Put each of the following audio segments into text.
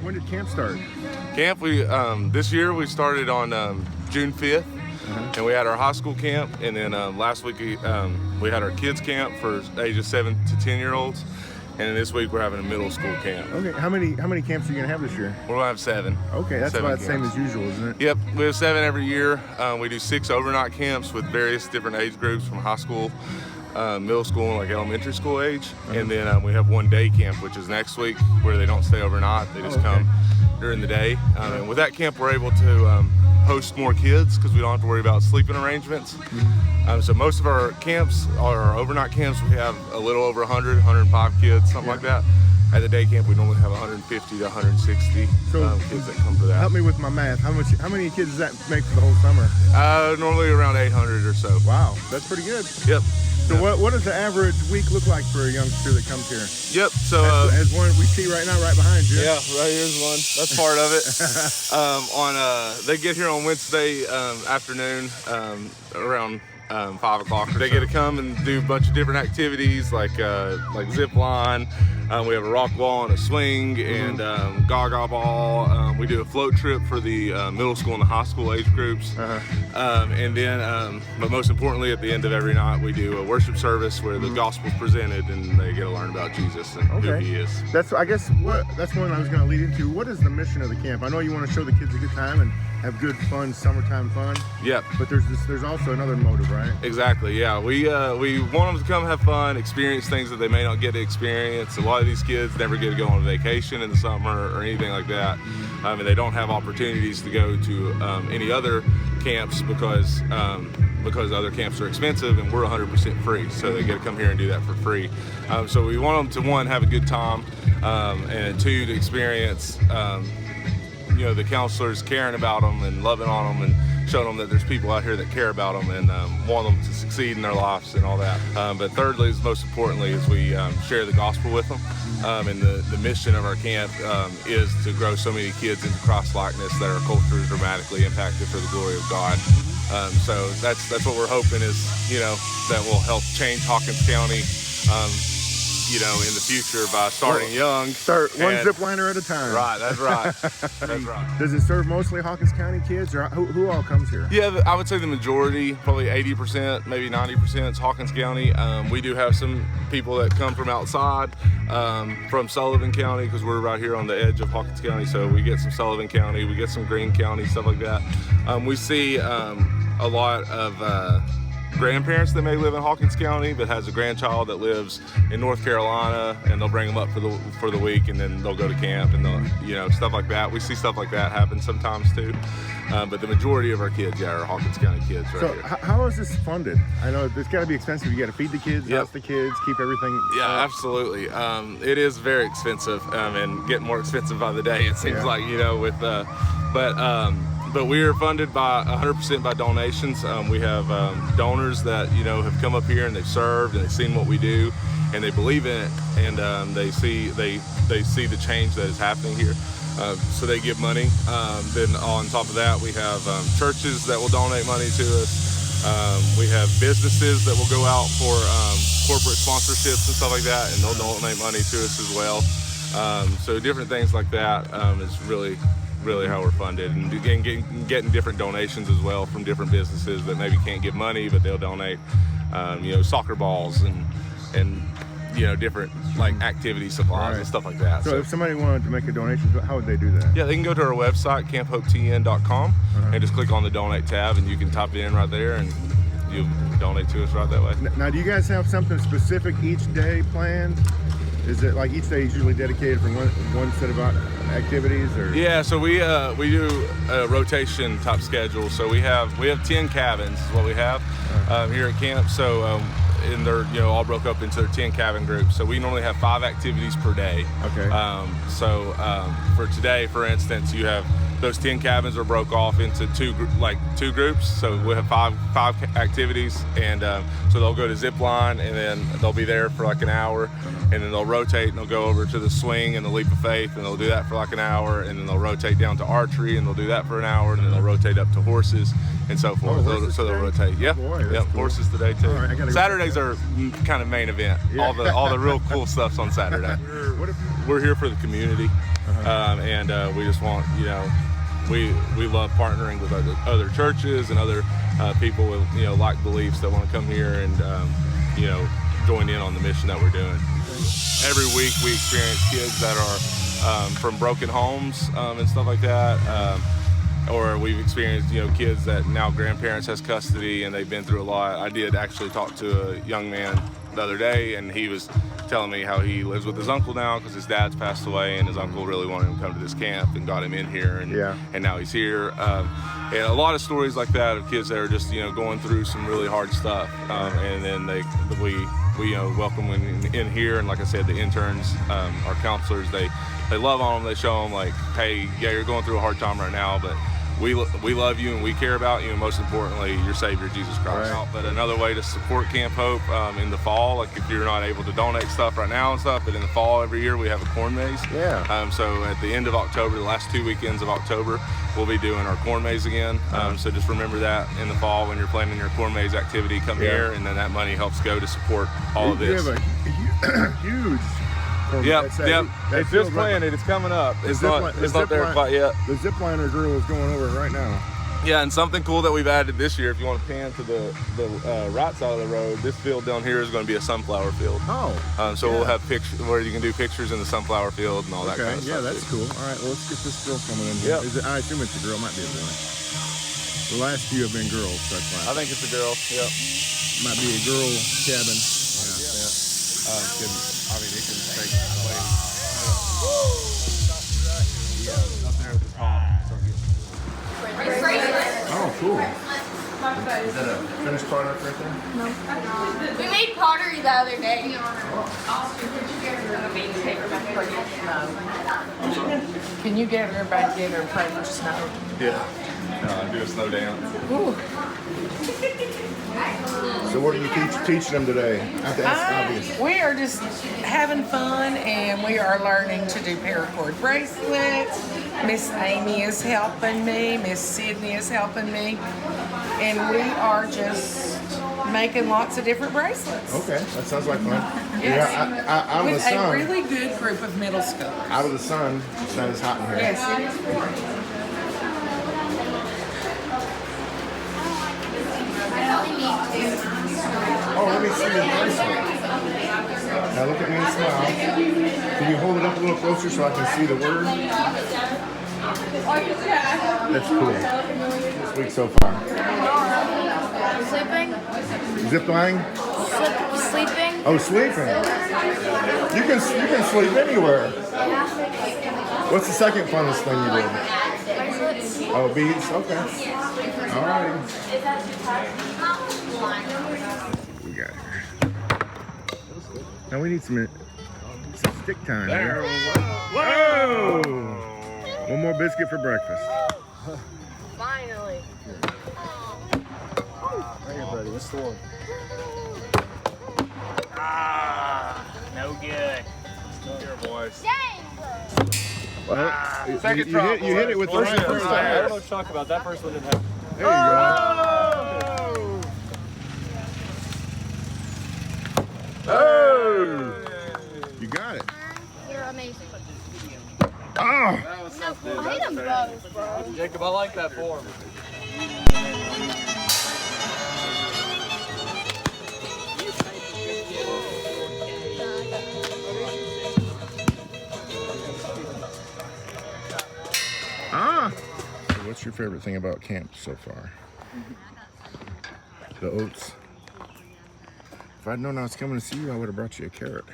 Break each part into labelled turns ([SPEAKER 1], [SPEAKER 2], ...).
[SPEAKER 1] When did camp start?
[SPEAKER 2] Camp, we this year we started on June 5th, and we had our high school camp, and then last week we had our kids camp for ages 7 to 10-year-olds, and this week we're having a middle school camp.
[SPEAKER 1] Okay, how many camps are you gonna have this year?
[SPEAKER 2] We're gonna have 7.
[SPEAKER 1] Okay, that's about the same as usual, isn't it?
[SPEAKER 2] Yep, we have 7 every year. We do 6 overnight camps with various different age groups from high school, middle school, and like elementary school age, and then we have 1 day camp, which is next week, where they don't stay overnight. They just come during the day. And with that camp, we're able to host more kids because we don't have to worry about sleeping arrangements. So most of our camps, our overnight camps, we have a little over 100, 105 kids, something like that. At the day camp, we normally have 150 to 160 kids that come to that.
[SPEAKER 1] Help me with my math. How many kids does that make for the whole summer?
[SPEAKER 2] Normally around 800 or so.
[SPEAKER 1] Wow, that's pretty good.
[SPEAKER 2] Yep.
[SPEAKER 1] So what does the average week look like for a youngster that comes here?
[SPEAKER 2] Yep. So
[SPEAKER 1] as one we see right now, right behind you.
[SPEAKER 2] Yeah, right here's one. That's part of it. They get here on Wednesday afternoon around 5 o'clock. They get to come and do a bunch of different activities like zip line. We have a rock wall and a swing and gaga ball. We do a float trip for the middle school and the high school age groups. And then, but most importantly, at the end of every night, we do a worship service where the gospel's presented and they get to learn about Jesus and who he is.
[SPEAKER 1] That's one I was going to lead into. What is the mission of the camp? I know you want to show the kids a good time and have good fun, summertime fun.
[SPEAKER 2] Yep.
[SPEAKER 1] But there's also another motive, right?
[SPEAKER 2] Exactly. Yeah. We want them to come have fun, experience things that they may not get to experience. A lot of these kids never get to go on a vacation in the summer or anything like that, and they don't have opportunities to go to any other camps because other camps are expensive and we're 100% free. So they get to come here and do that for free. So we want them to, 1, have a good time, and 2, to experience the counselors caring about them and loving on them and showing them that there's people out here that care about them and want them to succeed in their lives and all that. But thirdly, most importantly, is we share the gospel with them. And the mission of our camp is to grow so many kids into Christ-likeness that our culture is dramatically impacted for the glory of God. So that's what we're hoping is, that will help change Hawkins County, in the future by starting young.
[SPEAKER 1] Start one zip liner at a time.
[SPEAKER 2] Right, that's right. That's right.
[SPEAKER 1] Does it serve mostly Hawkins County kids, or who all comes here?
[SPEAKER 2] Yeah, I would say the majority, probably 80%, maybe 90% is Hawkins County. We do have some people that come from outside, from Sullivan County, because we're right here on the edge of Hawkins County, so we get some Sullivan County, we get some Greene County, stuff like that. We see a lot of grandparents that may live in Hawkins County but has a grandchild that lives in North Carolina, and they'll bring them up for the week, and then they'll go to camp, and they'll stuff like that. We see stuff like that happen sometimes too, but the majority of our kids are Hawkins County kids right here.
[SPEAKER 1] How is this funded? I know it's got to be expensive. You got to feed the kids, house the kids, keep everything.
[SPEAKER 2] Yeah, absolutely. It is very expensive, and getting more expensive by the day. It seems like but we are funded by 100% by donations. We have donors that have come up here and they've served and they've seen what we do and they believe in it, and they see the change that is happening here. So they give money. Then on top of that, we have churches that will donate money to us. We have businesses that will go out for corporate sponsorships and stuff like that, and they'll donate money to us as well. So different things like that is really how we're funded, and getting different donations as well from different businesses that maybe can't give money, but they'll donate, soccer balls and different like activity supplies and stuff like that.
[SPEAKER 1] So if somebody wanted to make a donation, how would they do that?
[SPEAKER 2] Yeah, they can go to our website, camphopetn.com, and just click on the donate tab, and you can type it in right there, and you'll donate to us right that way.
[SPEAKER 1] Now, do you guys have something specific each day planned? Is it like each day is usually dedicated for one set of activities, or?
[SPEAKER 2] Yeah, so we do a rotation type schedule. So we have 10 cabins is what we have here at camp. So and they're all broke up into 10 cabin groups. So we normally have 5 activities per day.
[SPEAKER 1] Okay.
[SPEAKER 2] For today, for instance, you have those 10 cabins are broke off into two groups. So we'll have five activities, and so they'll go to zip line, and then they'll be there for like an hour, and then they'll rotate and they'll go over to the swing and the leap of faith, and they'll do that for like an hour, and then they'll rotate down to archery, and they'll do that for an hour, and then they'll rotate up to horses and so forth. So they'll rotate. Yeah,
[SPEAKER 1] boy,
[SPEAKER 2] yep.
[SPEAKER 1] Cool.
[SPEAKER 2] Horses today too.
[SPEAKER 1] Right,
[SPEAKER 2] Saturdays are kind of main event.
[SPEAKER 1] Yeah.
[SPEAKER 2] All the real cool stuff's on Saturday. We're here for the community, and we just want we love partnering with other churches and other people with like beliefs that want to come here and join in on the mission that we're doing. Every week we experience kids that are from broken homes and stuff like that, or we've experienced kids that now grandparents has custody and they've been through a lot. I did actually talk to a young man the other day, and he was telling me how he lives with his uncle now because his dad's passed away, and his uncle really wanted him to come to this camp and got him in here, and now he's here. And a lot of stories like that of kids that are just going through some really hard stuff, and then we welcome them in here, and like I said, the interns, our counselors, they love on them. They show them like, hey, yeah, you're going through a hard time right now, but we love you and we care about you, and most importantly, your Savior, Jesus Christ. Right. But another way to support Camp Hope in the fall, like if you're not able to donate stuff right now and stuff, but in the fall every year we have a corn maze.
[SPEAKER 1] Yeah.
[SPEAKER 2] So at the end of October, the last 2 weekends of October, we'll be doing our corn maze again. So just remember that in the fall when you're planning your corn maze activity, come here, and then that money helps go to support all of this.
[SPEAKER 1] You have a huge.
[SPEAKER 2] Yep. It's just planted. It's coming up. It's not there quite yet.
[SPEAKER 1] The zip liner girl is going over it right now.
[SPEAKER 2] Yeah, and something cool that we've added this year, if you want to pan to the right side of the road, this field down here is going to be a sunflower field.
[SPEAKER 1] Oh.
[SPEAKER 2] So we'll have pictures where you can do pictures in the sunflower field and all that kind of stuff.
[SPEAKER 1] Yeah, that's cool. All right, well, let's get this girl coming in here. I assume it's a girl. Might be a boy. The last few have been girls, so that's fine.
[SPEAKER 2] I think it's a girl. Yep.
[SPEAKER 1] Might be a girl cabin.
[SPEAKER 2] I mean, it can take away. Up there at the top.
[SPEAKER 1] Oh, cool. Is that a finished product right there?
[SPEAKER 3] No. We made pottery the other day.
[SPEAKER 4] Can you get everybody together and pray for snow?
[SPEAKER 2] Yeah. Do a snow dance.
[SPEAKER 4] Ooh.
[SPEAKER 1] So what are you teaching them today? That's obvious.
[SPEAKER 4] We are just having fun, and we are learning to do paracord bracelets. Miss Amy is helping me. Miss Sydney is helping me. And we are just making lots of different bracelets.
[SPEAKER 1] Okay, that sounds like fun.
[SPEAKER 4] Yes.
[SPEAKER 1] Yeah, out of the
[SPEAKER 4] With
[SPEAKER 1] sun.
[SPEAKER 4] a really good group of middle schoolers.
[SPEAKER 1] Out of the sun, it's not as hot in here.
[SPEAKER 4] Yes, it is warm.
[SPEAKER 1] Oh, let me see your bracelet. Now look at me and smile. Can you hold it up a little closer so I can see the word? That's cool. This week so far.
[SPEAKER 3] Sleeping?
[SPEAKER 1] Zip line?
[SPEAKER 3] Sleeping?
[SPEAKER 1] Oh, sleeping. You can sleep anywhere. What's the second funnest thing you did?
[SPEAKER 3] Bracelets.
[SPEAKER 1] Oh, beads? Okay. All right. We got here. Now we need some stick time here. Whoa! One more biscuit for breakfast.
[SPEAKER 3] Finally.
[SPEAKER 5] Right here, buddy. What's the one?
[SPEAKER 6] No good.
[SPEAKER 2] Here, boys.
[SPEAKER 1] Well,
[SPEAKER 2] Second
[SPEAKER 1] you
[SPEAKER 2] try,
[SPEAKER 1] hit it with the
[SPEAKER 2] boys.
[SPEAKER 1] right
[SPEAKER 2] First
[SPEAKER 1] first
[SPEAKER 2] time.
[SPEAKER 5] I don't know
[SPEAKER 1] time.
[SPEAKER 5] what you're talking about. That first one didn't happen.
[SPEAKER 1] There you go. Oh! You got it.
[SPEAKER 3] You're amazing.
[SPEAKER 1] Oh!
[SPEAKER 3] I hate them both, bro.
[SPEAKER 5] Jacob, I like that form.
[SPEAKER 1] What's your favorite thing about camp so far? The oats. If I'd known I was coming to see you, I would have brought you a carrot.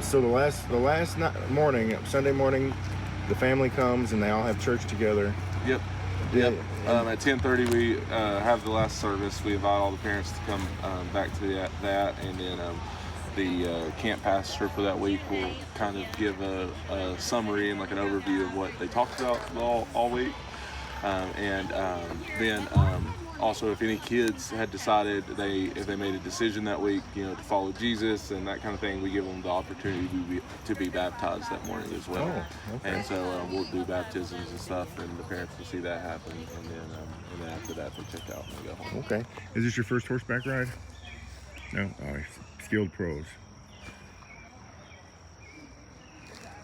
[SPEAKER 1] So the last morning, Sunday morning, the family comes and they all have church together.
[SPEAKER 2] Yep.
[SPEAKER 1] Yeah.
[SPEAKER 2] At 10:30 we have the last service. We invite all the parents to come back to that, and then the camp pastor for that week will kind of give a summary and like an overview of what they talked about all week, and then also if any kids had decided if they made a decision that week, to follow Jesus and that kind of thing, we give them the opportunity to be baptized that morning as well.
[SPEAKER 1] Oh, okay.
[SPEAKER 2] And so we'll do baptisms and stuff, and the parents will see that happen, and then after that they check out and they go home.
[SPEAKER 1] Okay. Is this your first horseback ride? No? Oh, skilled pros.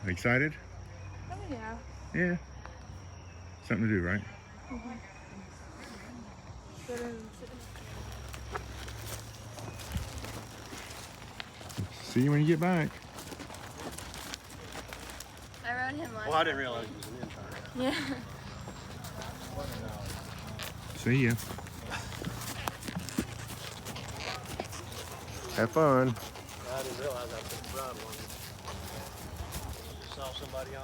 [SPEAKER 1] Excited?
[SPEAKER 3] Oh, yeah.
[SPEAKER 1] Yeah. Something to do, right? See you when you get back.
[SPEAKER 3] I rode him last
[SPEAKER 5] Well, I didn't realize he was an intern.
[SPEAKER 3] Yeah.
[SPEAKER 1] See ya. Have fun.
[SPEAKER 5] I didn't realize I couldn't ride one. Just saw somebody on.